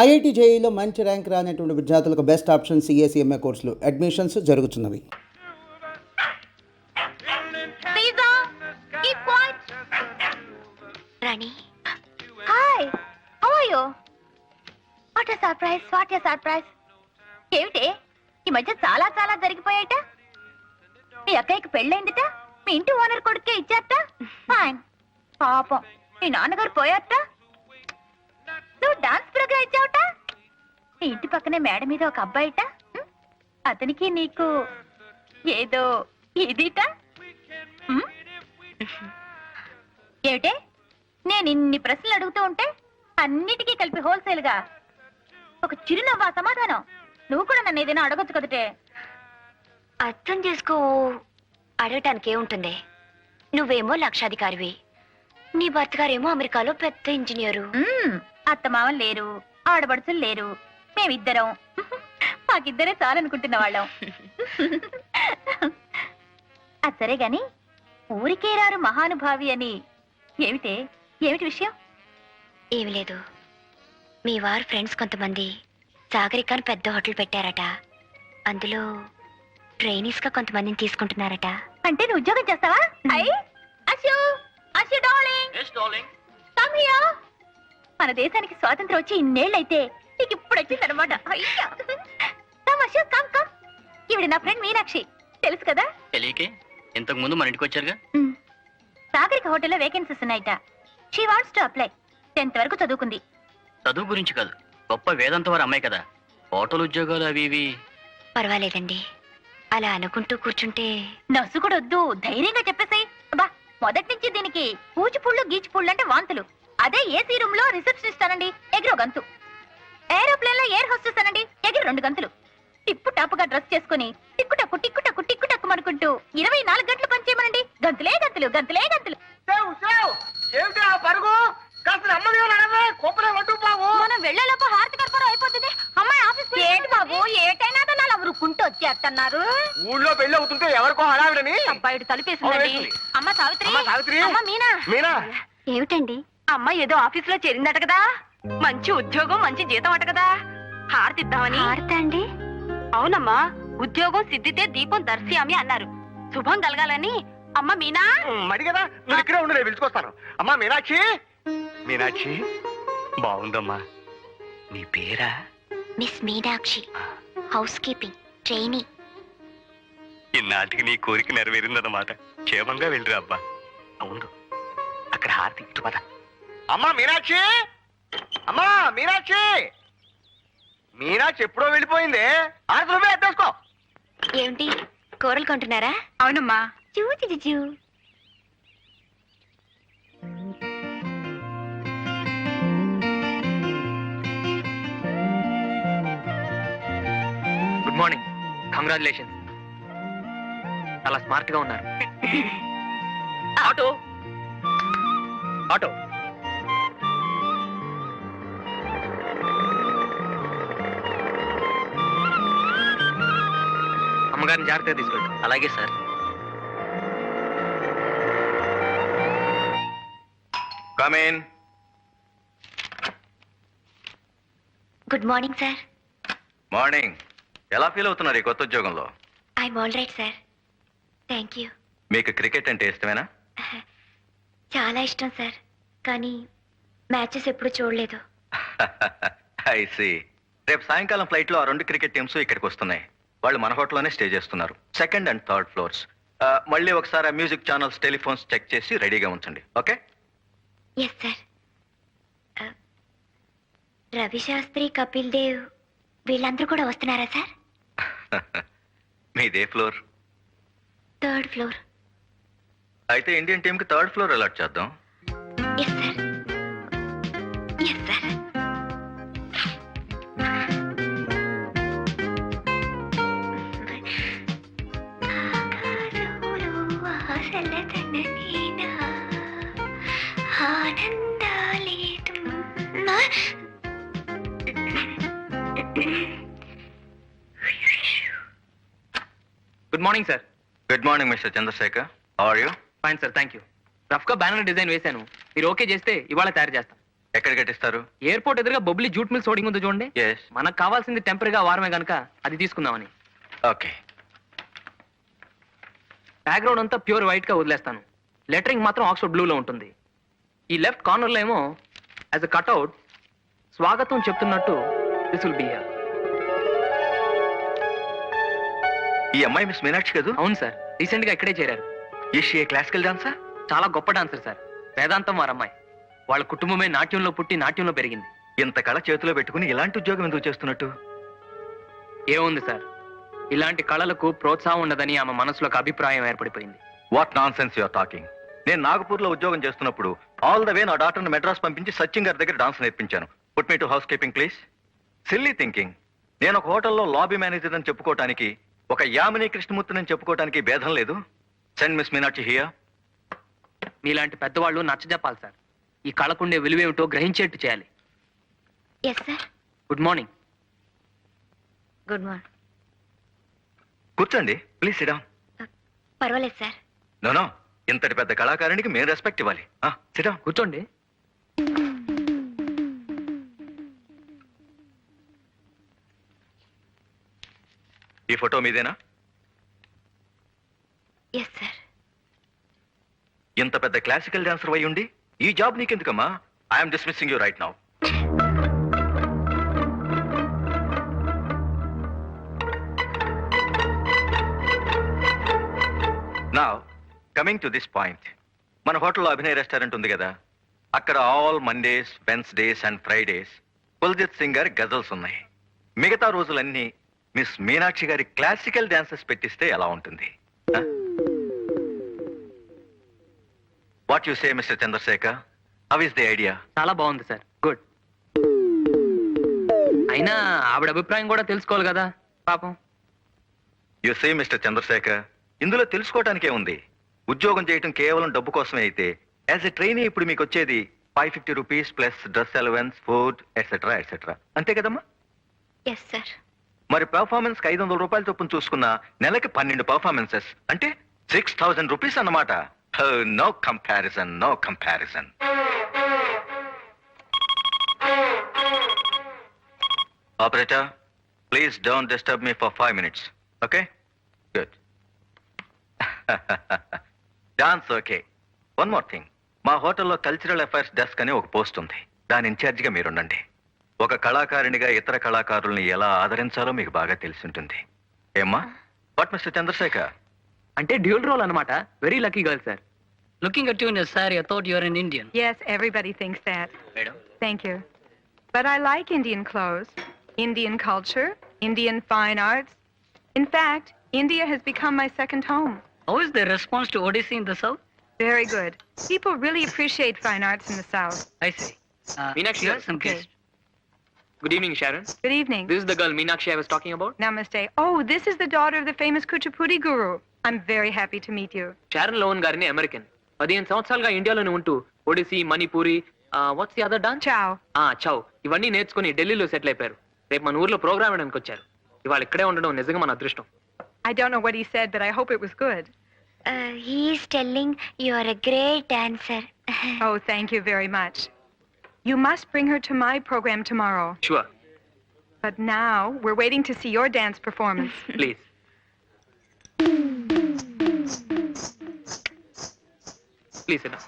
IIT జేఈలో మంచి rank రానటువంటి విద్యార్థులకు బెస్ట్ ఆప్షన్ సిఎస్ఈఎంఏ కోర్సులు admissions జరుగుతున్నవి. Rani, hi. How are you? What a surprise! What a surprise! ఏమిటి ఈ మధ్య చాలా చాలా జరిగిపోయాట. మీ అక్కయ్యకి పెళ్ళైందిట, మీ ఇంటి ఓనర్ కొడుకే ఇచ్చారట. ఫైన్. పాపం మీ నాన్నగారు పోయారట. నువ్వు డాన్స్ ప్రోగ్రామ్ ఇచ్చావట. మీ ఇంటి పక్కనే మేడ మీద ఒక అబ్బాయిట, అతనికి నీకు ఏదో ఇదిట. ఏమిటే నేను ఇన్ని ప్రశ్నలు అడుగుతూ ఉంటే అన్నిటికీ కలిపి హోల్సేల్ గా ఒక చిరునవ్వా సమాధానం? నువ్వు కూడా నన్ను ఏదైనా అడగొచ్చు కదటే. అర్థం చేసుకో, అడగటానికి ఏముంటుంది? నువ్వేమో లక్షాధికారివి, నీ భర్త గారేమో అమెరికాలో పెద్ద ఇంజనీరు. అత్తమామలు లేరు, ఆడబడుచులు లేరు, మేమిద్దరం. మాకిద్దరే చాలనుకుంటున్న వాళ్ళం. అది సరే గాని ఊరికే రారు మహానుభావి అని ఏమిటే? ఏమిటి విషయం? ఏమి లేదు, మీ వారు ఫ్రెండ్స్ కొంతమంది సాగరికాను పెద్ద హోటల్ పెట్టారట. అందులో ట్రైనీస్ గా కొంతమందిని తీసుకుంటున్నారట. అంటే నువ్వు ఉద్యోగం చేస్తావా? Ashu, Ashu darling, come here. మన దేశానికి స్వాతంత్రం వచ్చి ఇన్నేళ్ళైతే నీకు ఇప్పుడు వచ్చిందనమాట. అయ్యా కమ్ అశు, కమ్ కమ్. ఈవిడ నా ఫ్రెండ్ మీనాక్షి, తెలుసు కదా? తెలియకే, ఇంతకు ముందు మన ఇంటికి వచ్చారుగా. సాగరిక హోటల్లో వేకెన్సీస్ ఉన్నాయట. She wants to apply. 10th వరకు చదువుకుంది. చదువు గురించి కాదు, గొప్ప వేదాంత వారు అమ్మాయి కదా. హోటల్ ఉద్యోగాలు అవి ఇవి. పర్వాలేదండి, అలా అనుకుంటూ కూర్చుంటే. నర్సు కూడా వద్దు, ధైర్యంగా చెప్పేసాయి. బా మొదటి నుంచి దీనికి పూచిపుళ్ళు గీచిపుళ్ళు అంటే వాంతులు. అదే ఏసీ రూమ్ లో రిసెప్షనిస్ట్ అనండి, ఎగిరో గంతు. ఏరోప్లేన్ లో ఎయిర్ హోస్టెస్ అనండి, ఎగిరి 2 గంతులు. టిప్పు టాపుగా డ్రెస్ చేసుకుని టిక్కుటక్కు టిక్కుటక్కు టిక్కుటక్కు అనుకుంటూ 24 గంటలు పనిచేయమనండి, గంతులే గంతులు గంతులే గంతులు. మనం వెళ్లేలోపు హారతి కర్పూరం అయిపోతుంది. అమ్మాయి ఆఫీస్ ఏంటి బాబు, ఏటైనా అలా ఉరుక్కుంటూ వచ్చేస్తున్నారు. ఊళ్ళో పెళ్లి అవుతుంటే ఎవరికో హడావిడని అబ్బాయిడు తలుపేసిందండి. అమ్మ సావిత్రి, అమ్మ మీనా. ఏమిటండి? అమ్మ ఏదో ఆఫీస్ లో చేరిందట కదా, మంచి ఉద్యోగం మంచి జీతం అట కదా, హారతిద్దామని. హారత అండి? అవునమ్మా, ఉద్యోగం సిద్ధితే దీపం దర్శయామి అన్నారు. శుభం కలగాలని. అమ్మ మీనా. మరి కదా, నువ్వు ఇక్కడే ఉండు, నేను పిలుచుకొస్తాను. అమ్మా మీనాక్షి. మీనాక్షి బాగుందమ్మా. నీ పేరా? Miss Meenakshi, housekeeping trainee. ఇన్నాటికి నీ కోరిక నెరవేరిందన్నమాట. క్షేమంగా వెళ్ళిరా అబ్బా. అవును, అక్కడ హారతి ఇటు పద. అమ్మా మీనాక్షి, అమ్మా మీనాక్షి. మీనాక్షి ఎప్పుడో వెళ్ళిపోయిందే, హారతి నువ్వే ఎత్తేసుకో. ఏమిటి కూరలు కొంటున్నారా? అవునమ్మా. చూ చూ చూ. Good morning, congratulations. చాలా స్మార్ట్ గా ఉన్నారు. Auto auto. అమ్మగారిని జాగ్రత్తగా తీసుకెళ్తాం. అలాగే sir. Come in. Good morning sir. Morning. ఎలా ఫీల్ అవుతున్నారు ఈ కొత్త ఉద్యోగంలో? I'm all right sir, thank you. మీకు క్రికెట్ అంటే ఇష్టమేనా? చాలా ఇష్టం సార్, కానీ మ్యాచెస్ ఎప్పుడు చూడలేదు. I see. రేపు సాయంకాలం ఫ్లైట్ లో ఆ 2 క్రికెట్ టీమ్స్ ఇక్కడికి వస్తున్నాయి. వాళ్ళు మన హోటల్లోనే స్టే చేస్తున్నారు, 2nd and 3rd ఫ్లోర్స్. మళ్ళీ ఒకసారి ఆ మ్యూజిక్ ఛానల్స్, టెలిఫోన్స్ చెక్ చేసి రెడీగా ఉంచండి. Okay? Yes sir. Ravi Shastri, Kapil Dev వీళ్ళందరూ కూడా వస్తున్నారా సార్? మీదే ఫ్లోర్? 3rd floor. అయితే ఇండియన్ టీమ్ కి 3rd ఫ్లోర్ అలాట్ చేద్దాం. Yes sir, yes sir. Good morning sir. Good morning mister Chandrashekhar. How are you? Fine sir, thank you. Rough గా బ్యానర్ డిజైన్ వేశాను, మీరు ఓకే చేస్తే ఇవాళ తయారు చేస్తాను. ఎక్కడ కట్టిస్తారు? ఎయిర్పోర్ట్ ఎదురుగా బొబ్లీ జూట్ మిల్స్ హోర్డింగ్ ఉంది చూడండి. ఎస్. మనకు కావాల్సింది టెంపరీగా వారమే గనక అది తీసుకుందామని. ఓకే. బ్యాక్గ్రౌండ్ అంతా ప్యూర్ వైట్ గా వదిలేస్తాను. లెటరింగ్ మాత్రం ఆక్స్ఫర్డ్ బ్లూలో ఉంటుంది. ఈ లెఫ్ట్ కార్నర్ లో ఏమో యాజ్ అ కట్అవుట్ స్వాగతం చెప్తున్నట్టు దిస్ విల్ బి హియర్. ఈ అమ్మాయి మిస్ మీనాక్షి కదూ? అవును సార్, రీసెంట్ గా ఇక్కడే చేరారు. ఈ షీ క్లాసికల్ డాన్సా? చాలా గొప్ప డాన్సర్ సార్. వేదాంతం వారి అమ్మాయి. వాళ్ళ కుటుంబమే నాట్యంలో పుట్టి నాట్యంలో పెరిగింది. ఇంత కళ చేతిలో పెట్టుకుని ఇలాంటి ఉద్యోగం ఎందుకు చేస్తున్నట్టు? ఏముంది సార్, ఇలాంటి కళలకు ప్రోత్సాహం ఉండదని ఆమె మనసులో ఒక అభిప్రాయం ఏర్పడిపోయింది. What nonsense your talking. నేను నాగపూర్ లో ఉద్యోగం చేస్తున్నప్పుడు ఆల్ ద వే నా డాక్టర్ని మెడ్రాస్ పంపించి సచిన్ గారి దగ్గర డాన్స్ నేర్పించాను. Put me to house keeping please. Silly thinking. నేను ఒక హోటల్లో లాబీ మేనేజర్ అని చెప్పుకోవటానికి, ఒక యామిని కృష్ణమూర్తిని చెప్పుకోవటానికి భేదం లేదు. Send miss Meenakshi here. మీలాంటి పెద్దవాళ్ళు నచ్చజెప్పాలి సార్. ఈ కళకుండే విలువేమిటో గ్రహించేట్టు చేయాలి. Yes sir. Good morning. Good morning. కూర్చోండి ప్లీజ్. Sit down. పర్వాలేదు సార్. నో, ఇంతటి పెద్ద కళాకారునికి మేము రెస్పెక్ట్ ఇవ్వాలి. Sit down. కూర్చోండి. ఈ ఫోటో మీదేనా? Yes sir. ఇంత పెద్ద క్లాసికల్ డాన్సర్ అయి ఉండి ఈ జాబ్ నీకెందుకమ్మా? I'm dismissing you right now. Now coming to this point. మన హోటల్లో అభినయ్ రెస్టారెంట్ ఉంది కదా, అక్కడ all Mondays, Wednesdays and Fridays Kuljit Singh గారి గజల్స్ ఉన్నాయి. మిగతా రోజులన్నీ మిస్ మీనాక్షి గారి క్లాసికల్ డాన్సెస్ పెట్టిస్తే ఎలా ఉంటుంది? What you say mister Chandrashekhar? How is the idea? చాలా బాగుంది సార్. గుడ్. అయినా ఆవిడ అభిప్రాయం కూడా తెలుసుకోవాలి కదా పాపం. యు సే మిస్టర్ చంద్రశేఖర్, ఇందులో తెలుసుకోవటానికే ఉంది. ఉద్యోగం చేయటం కేవలం డబ్బు కోసమే అయితే యాజ్ ఎ ట్రైనీ ఇప్పుడు మీకు వచ్చేది 550 rupees plus dress allowance, food etcetera etcetera. అంతే కదమ్మా? Yes sir. మరి పెర్ఫార్మెన్స్ 500 రూపాయల చొప్పున చూసుకున్న నెలకి 12 పర్ఫార్మెన్సెస్ అంటే 6000 రూపీస్ అన్నమాట. No comparison, no comparison. Operator, please don't disturb me for 5 minutes. Okay? Good. Dance okay. One more thing. మా హోటల్లో కల్చరల్ అఫైర్స్ డెస్క్ అని ఒక పోస్ట్ ఉంది. దాని ఇన్ఛార్జిగా మీరుండండి. ఒక కళాకారునిగా ఇతర కళాకారుల్ని ఎలా ఆదరించాలో మీకు బాగా తెలిసి ఉంటుంది. ఏమ్మా? What mister Chandrashekhar? అంటే డ్యూల్ రోల్ అన్నమాట. Very lucky girl sir. Looking at you in your saree, I thought you were an Indian. Yes, everybody thinks that. Madam. Thank you. But I like Indian clothes, Indian culture, Indian fine arts. In fact, India has become my second home. How is the response to Odyssey in the South? Very good. People really appreciate fine arts in the South. I see. Meenakshi, Here are some okay. guests. Good evening Sharon. Good evening. This is the girl Meenakshi I was talking about. Namaste. Oh, this is the daughter of the famous Kuchipudi guru. I'm very happy to meet you. Sharon low one గారిని American. 15 సంవత్సరాలుగా ఇండియాలోనే ఉంటూ Odyssey, Manipuri, what's the other dance? Ciao. చౌ ఇవన్నీ నేర్చుకుని ఢిల్లీలో settle అయిపోయారు. రేపు మన ఊర్లో ప్రోగ్రామ్ వేయడానికి వచ్చారు. ఇవాళ ఇక్కడే ఉండడం నిజంగా మన అదృష్టం. I don't know what he said, but I hope it was good. He's telling you are a great dancer. Oh, thank you very much. You must bring her to my program tomorrow. Sure. But now we're waiting to see your dance performance. Please. Please sit.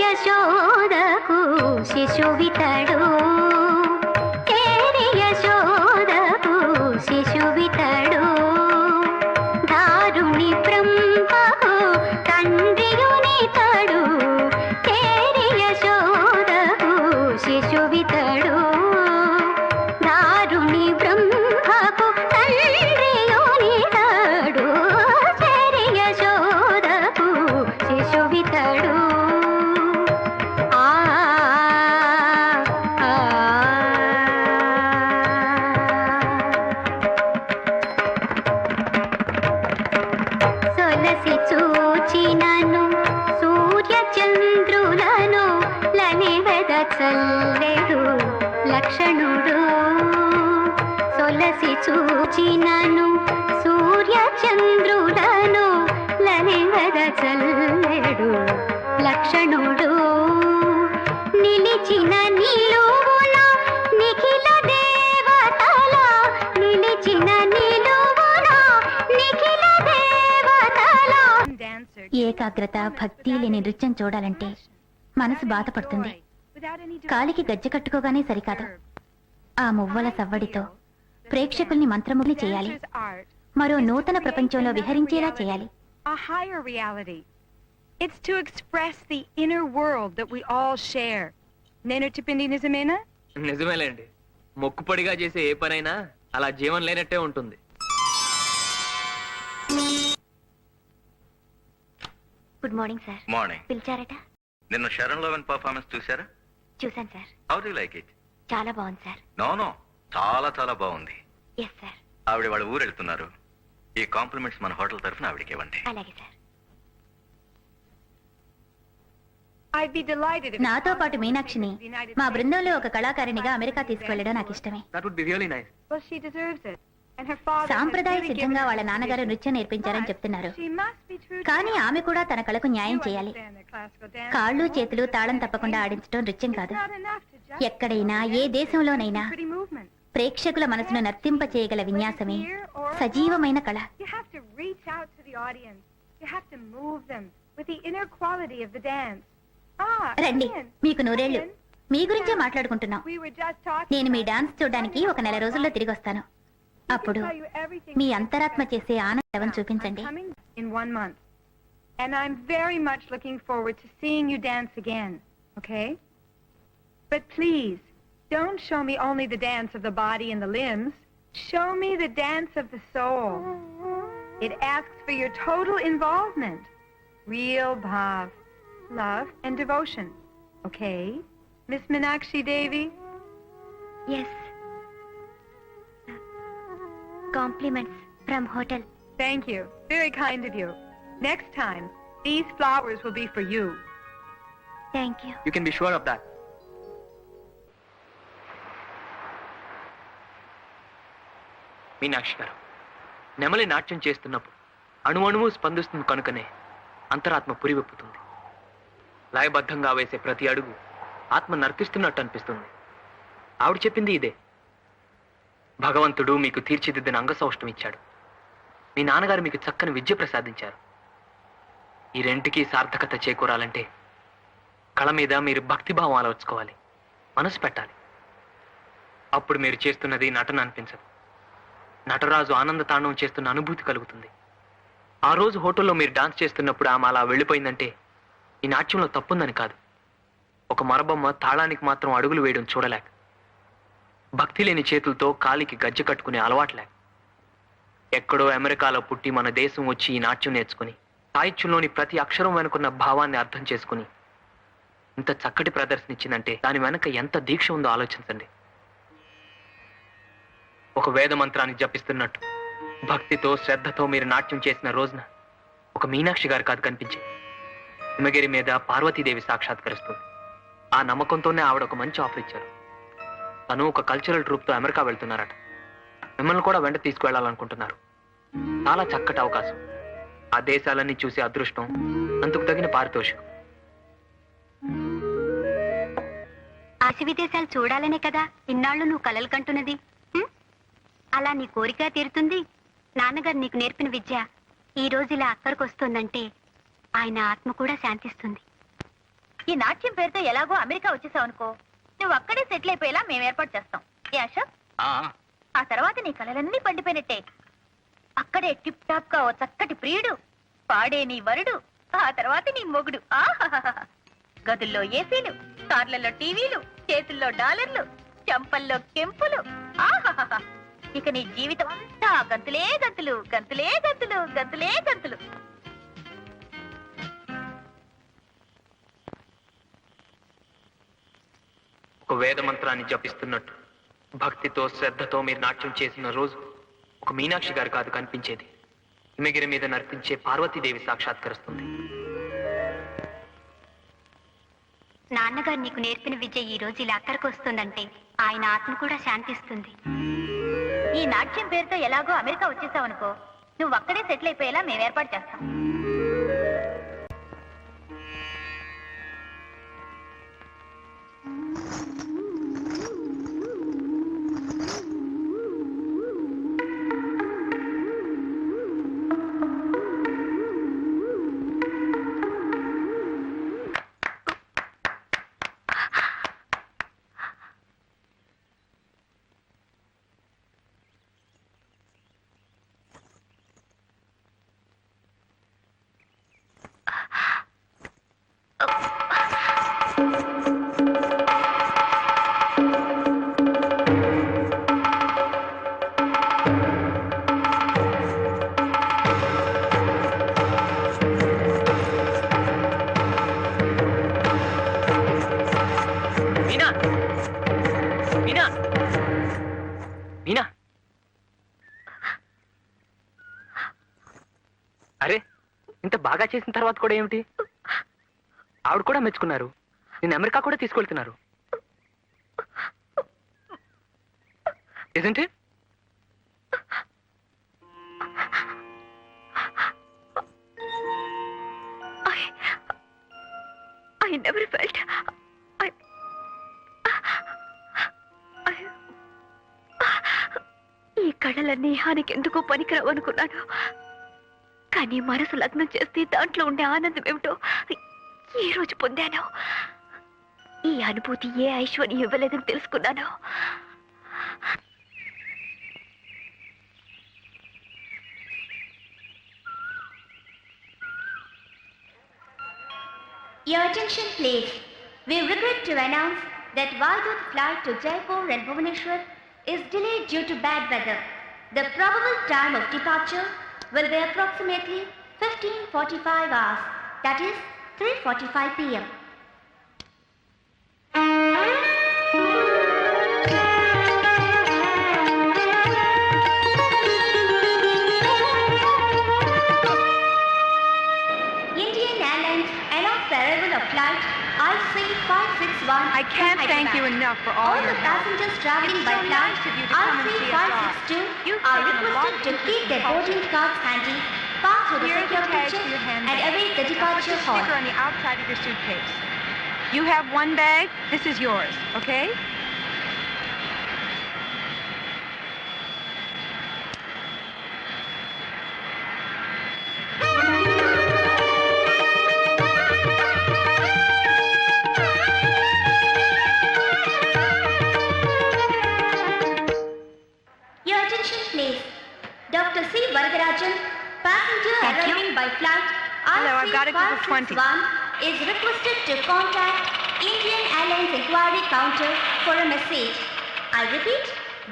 యశోదకు శిశువితడు, యశోదకు శిశువితడు, దారుణి బ్రహ్మకు తండ్రియునితడు, యశోదకు శిశువితడు, దారుణి బ్రహ్మకు తండ్రియునితడు, యశోదకు శిశువితడు. చల్లెడు లక్షణుడు సొలసి చూచినను సూర్య చంద్రులను లలివద చల్లెడు లక్షణుడు నిలిచిన నిలువున నిఖిల దేవతల నిలిచిన నిలువున నిఖిల దేవతల dancer. ఏకాగ్రత భక్తి లేని నృత్యం చూడాలంటే మనసు బాధపడుతుంది. కాలికి గజ్జె కట్టుకోగానే సరికాదు. ఆ మువ్వల సవ్వడితో ప్రేక్షకుల్ని మంత్రముగ్ని చేయాలి. మరో నూతన ప్రపంచంలో విహరించేలా చేయాలి. A higher reality. It's to express the inner world that we all share. నేను చెప్పింది నిజమేనా? నిజమేలేండి. మొక్కుపడిగా చేసే ఏ పనైనా అలా జీవం లేనట్టే ఉంటుంది. Good morning sir. మార్నింగ్. పిలిచారట? నిన్న శరణ్ లోవెన్ పర్ఫార్మెన్స్ చూసారా? చూశాను sir. How do like it? చాలా బాగుంది సార్. నో చాలా చాలా బాగుంది. Yes sir. ఆవిడ వాళ్ళ ఊరు వెళ్తున్నారు. ఈ కాంప్లిమెంట్స్ మన హోటల్ తరఫున ఆవిడకి ఇవ్వండి. అలాగే sir. I'd be delighted if నాతో పాటు మీనాక్షిని మా బృందంలో ఒక కళాకారిణిగా అమెరికా తీసుకువెళ్ళడం నాకు ఇష్టమే. That would be really nice. Well, she deserves it. And her father సాంప్రదాయ సిద్ధంగా వాళ్ళ నాన్నగారు నృత్యం నేర్పించారని చెప్తున్నారు. కానీ ఆమె కూడా తన కళకు న్యాయం చేయాలి. కాళ్ళు చేతులు తాళం తప్పకుండా ఆడించడం నృత్యం కాదు. ఎక్కడైనా ఏ దేశంలోనైనా ప్రేక్షకుల మనసును నర్తింప చేయగల విన్యాసమే సజీవమైన కళ. You have to reach out to the audience. You have to move them with the inner quality of the dance. రండి, మీకు నూరేళ్లు. మీ గురించే మాట్లాడుకుంటున్నాం. We were just talking. నేను మీ డాన్స్ చూడడానికి ఒక నెల రోజుల్లో తిరిగి వస్తాను. అప్పుడు మీ అంతరాత్మ చేసే ఆనందం చూపించండి. I'm coming in 1 month. And I'm very much looking forward to seeing you dance again. Okay? But please, don't show me only the dance of the body and the limbs. Show me the dance of the soul. It asks for your total involvement. Real bhav, love and devotion. Okay? Miss Meenakshi Devi? Yes. Compliments from hotel. Thank you. Very kind of you. Next time, these flowers will be for you. Thank you. You can be sure of that. Meenakshi గారు, నెమలి నాట్యం చేస్తున్నప్పుడు అణువణువు స్పందిస్తుంది కనుకనే అంతరాత్మ పురివెప్పుతుంది. లయబద్ధంగా వేసే ప్రతి అడుగు ఆత్మ నర్తిస్తున్నట్టు అనిపిస్తుంది. ఆవిడ చెప్పింది ఇదే. భగవంతుడు మీకు తీర్చిదిద్దిన అంగసౌష్ఠం ఇచ్చాడు. మీ నాన్నగారు మీకు చక్కని విద్య ప్రసాదించారు. ఈ రెంటికి సార్థకత చేకూరాలంటే కళ మీద మీరు భక్తిభావం అలవర్చుకోవాలి, మనసు పెట్టాలి. అప్పుడు మీరు చేస్తున్నది నటన అనిపించదు. నటరాజు ఆనంద తాండవం చేస్తున్న అనుభూతి కలుగుతుంది. ఆ రోజు హోటల్లో మీరు డాన్స్ చేస్తున్నప్పుడు ఆమె అలా వెళ్ళిపోయిందంటే ఈ నాట్యంలో తప్పుందని కాదు. ఒక మరబొమ్మ తాళానికి మాత్రం అడుగులు వేయడం చూడలేక, భక్తి లేని చేతులతో కాలికి గజ్జె కట్టుకునే అలవాట్లేక, ఎక్కడో అమెరికాలో పుట్టి మన దేశం వచ్చి ఈ నాట్యం నేర్చుకుని సాహిత్యంలోని ప్రతి అక్షరం వెనుకున్న భావాన్ని అర్థం చేసుకుని ఇంత చక్కటి ప్రదర్శన ఇచ్చిందంటే దాని వెనక ఎంత దీక్ష ఉందో ఆలోచించండి. ఒక వేద మంత్రాన్ని జపిస్తున్నట్టు భక్తితో శ్రద్ధతో మీరు నాట్యం చేసిన రోజున ఒక మీనాక్షి గారు కాదు కనిపించింది. హిమగిరి మీద పార్వతీదేవి సాక్షాత్కరిస్తుంది. ఆ నమ్మకంతోనే ఆవిడ ఒక మంచి ఆఫర్ ఇచ్చారు. తను ఒక కల్చరల్ ట్రూప్తో అమెరికా వెళ్తున్నారట. మిమ్మల్ని కూడా వెంట తీసుకువెళ్ళాలనుకుంటున్నారు. చాలా చక్కటి అవకాశం. ఆ దేశాలన్నీ చూసే అదృష్టం, అందుకు తగిన పారితోషికం. ఆశ విదేశాలు చూడాలనే కదా ఇన్నాళ్ళు నువ్వు కలలు కంటున్నది. అలా నీ కోరిక తీరుతుంది. నాన్నగారు నీకు నేర్పిన విద్య ఈ రోజు ఇలా అక్కడికి వస్తుందంటే ఆయన ఆత్మ కూడా శాంతిస్తుంది. ఈ నాట్యం పేరుతో ఎలాగో అమెరికా వచ్చేసావు అనుకో, నువ్వు అక్కడే సెటిల్ అయిపోయేలా మేము ఏర్పాటు చేస్తాం. ఏ అశోక్? ఆ తర్వాత నీ కలలన్నీ పండిపోయినట్టే. అక్కడే టిప్ టాప్ గా ఓ చక్కటి ప్రియుడు, పాడే నీ వరుడు, ఆ తర్వాత నీ మొగుడు. గదుల్లో ఏసీలు, కార్లలో టీవీలు, చేతుల్లో డాలర్లు, చెంపల్లో కెంపులు. ఆహాహా! ఇక నీ జీవితం అంతా గంతులే గంతులు, గంతులే గంతులు, గంతులే గంతులు. ఒక వేద మంత్రాన్ని జపిస్తున్నట్టు భక్తితో శ్రద్ధతో మీరు నాట్యం చేసిన రోజు ఒక మీనాక్షి గారు కాదు కనిపించేది. హిమగిరి మీద నర్తించే పార్వతీదేవి సాక్షాత్కరిస్తుంది. నాన్నగారు నీకు నేర్పిన విద్య ఈ రోజు ఇలా అక్కడికి వస్తుందంటే ఆయన ఆత్మ కూడా శాంతిస్తుంది. ఈ నాట్యం పేరుతో ఎలాగో అమెరికా వచ్చేసావు అనుకో, నువ్వు అక్కడే సెటిల్ అయిపోయేలా మేము ఏర్పాటు చేస్తాం. మీనా మీనా మీనా అరే, ఇంత బాగా చేసిన తర్వాత కూడా ఏమిటి? ఆవిడ కూడా మెచ్చుకున్నారు, నేను అమెరికా కూడా తీసుకెళ్తున్నారు. Isn't it? I never felt ఈ కళలన్నీ హానికి ఎందుకో పనికిరావు అనుకున్నాను. కానీ మనసు లగ్నం చేస్తే దాంట్లో ఉండే ఆనందం ఏమిటో ఈ రోజు పొందాను. ఈ అనుభూతి ఏ ఐశ్వర్యం ఇవ్వలేదని తెలుసుకున్నాను. Your attention please. We regret to announce that Vaidut flight to Jaipur and Bhubaneswar is delayed due to bad weather. The probable time of departure will be approximately 15:45 hours. That is 3:45 p.m. Indian Airlines announced the arrival of flight IC561. I can't thank you enough for all All your the help. passengers traveling It's by so flight nice of you to come and see us off. IC562 You've are taken a lot requested of to keep interest their in boarding cards handy, pass through the Here's a security tag check, for your and handbag. await the Now put departure the hall. sticker on the outside of your suitcase. You have one bag. This is yours, okay? Your attention please. Dr. C. Varadarajan, passenger Thank you. arriving by flight Hello, I've got a group of 20. IC561 is requested to contact Indian Airlines Inquiry Counter for a message. I repeat,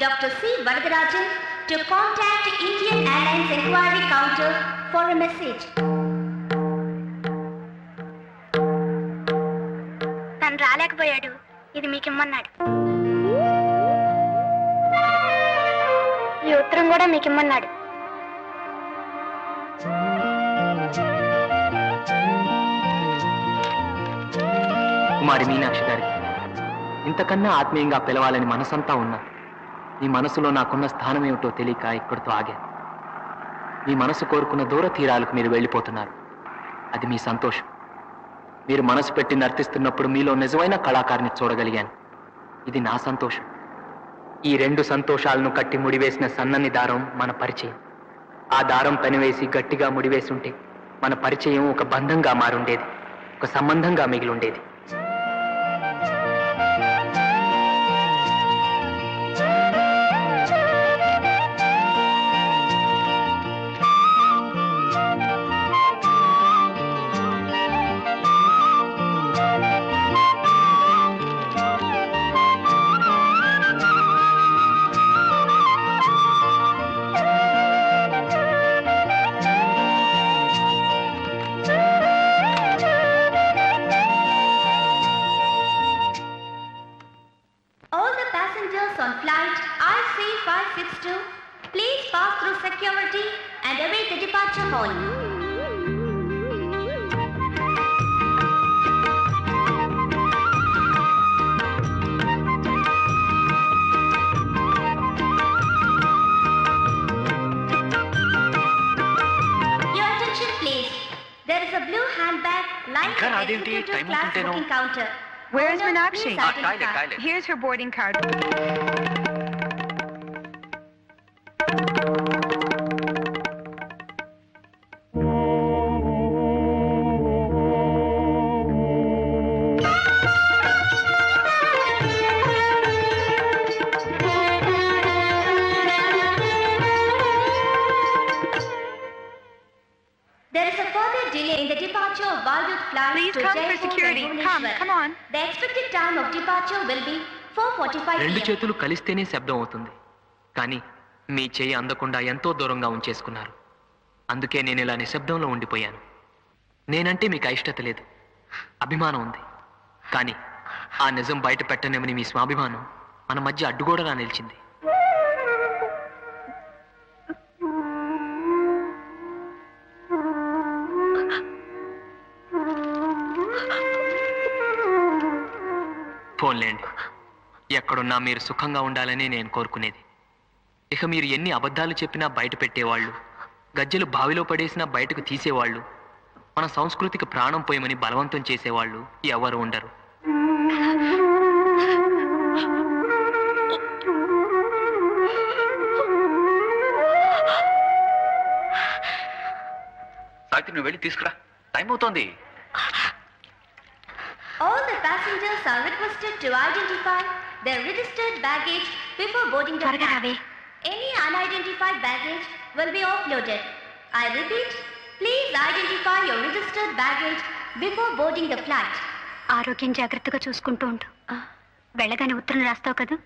Dr. C. Varadarajan to contact Indian Airlines Inquiry Counter for a message. తను రాలేకపోయాడు, ఇది మీకు ఇమ్మన్నాడు. ఈ ఉత్తరం కూడా మీకు ఇమ్మన్నాడు. కుమారి మీనాక్షి గారికి ఇంతకన్నా ఆత్మీయంగా పిలవాలని మనసంతా ఉన్నా మీ మనసులో నాకున్న స్థానం ఏమిటో తెలియక ఇక్కడితో ఆగాను. మీ మనసు కోరుకున్న దూర తీరాలకు మీరు వెళ్ళిపోతున్నారు. అది మీ సంతోషం. మీరు మనసు పెట్టి నర్తిస్తున్నప్పుడు మీలో నిజమైన కళాకారుని చూడగలిగాను. ఇది నా సంతోషం. ఈ రెండు సంతోషాలను కట్టి ముడివేసిన సన్నని దారం మన పరిచయం. ఆ దారం పెనవేసి గట్టిగా ముడివేసి ఉంటే మన పరిచయం ఒక బంధంగా మారుండేది, ఒక సంబంధంగా మిగిలుండేది. All the passengers on flight IC562, please pass through security and await the departure hall. a blue handbag lying ఇంకా at the రాదేంటి? executive time class అవుతుంటేనో. booking counter. Where's Owner, Meenakshi? please identify. toilet. Here's her boarding card. There is a further delay in the departure of Valdut flight Please to come for Jaipur security. and Come, Bhubaneswar. come on. The expected time of departure will be 4:45 రెండు p.m. చేతులు కలిస్తేనే శబ్దం అవుతుంది కానీ మీ చెయ్యి అందకుండా ఎంతో దూరంగా ఉంచేసుకున్నారు అందుకే నేను ఇలా నిశ్శబ్దంలో ఉండిపోయాను నేనంటే మీకు అయిష్టత లేదు అభిమానం ఉంది కానీ ఆ నిజం బయట పెట్టనేమని మీ స్వాభిమానం మన మధ్య అడ్డుగోడలా నిలిచింది ఫోన్లేండి ఎక్కడున్నా మీరు సుఖంగా ఉండాలని నేను కోరుకునేది ఇక మీరు ఎన్ని అబద్ధాలు చెప్పినా బయట పెట్టేవాళ్ళు గజ్జెలు బావిలో పడేసినా బయటకు తీసేవాళ్ళు మన సంస్కృతికి ప్రాణం పోయమని బలవంతం చేసేవాళ్ళు ఎవరు ఉండరు సావిత్రి నువ్వు వెళ్ళి తీసుకురా టైం అవుతోంది. All the passengers are requested to identify their registered baggage before boarding the flight. Any unidentified baggage will be offloaded. I repeat, please identify your registered baggage before boarding the flight. ఆరోగ్యం జాగ్రత్తగా చూసుకుంటూ ఉండు. వెళ్ళగానే ఉత్తరం రాస్తావు కదా.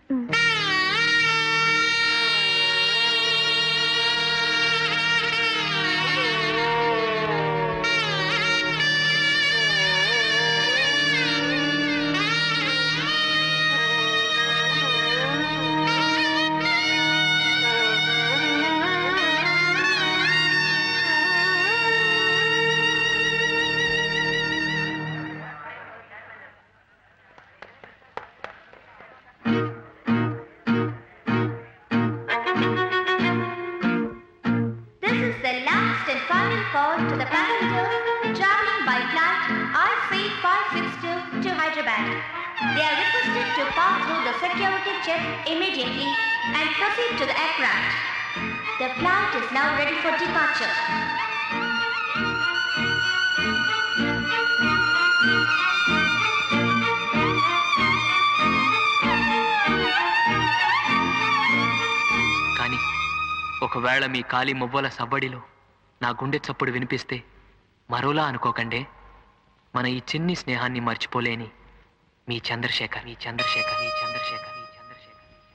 This is the last and final call to the passengers traveling by flight IC562 to Hyderabad. They are requested to pass through the security check immediately and proceed to the aircraft. The flight is now ready for departure. కానీ ఒకవేళ మీ కాలి మువ్వల సవ్వడిలో నా గుండె చప్పుడు వినిపిస్తే మరోలా అనుకోకండే మన ఈ చిన్ని స్నేహాన్ని మర్చిపోలేని మీ చంద్రశేఖర్ మీ చంద్రశేఖర్ మీ చంద్రశేఖర్ మీ చంద్రశేఖర్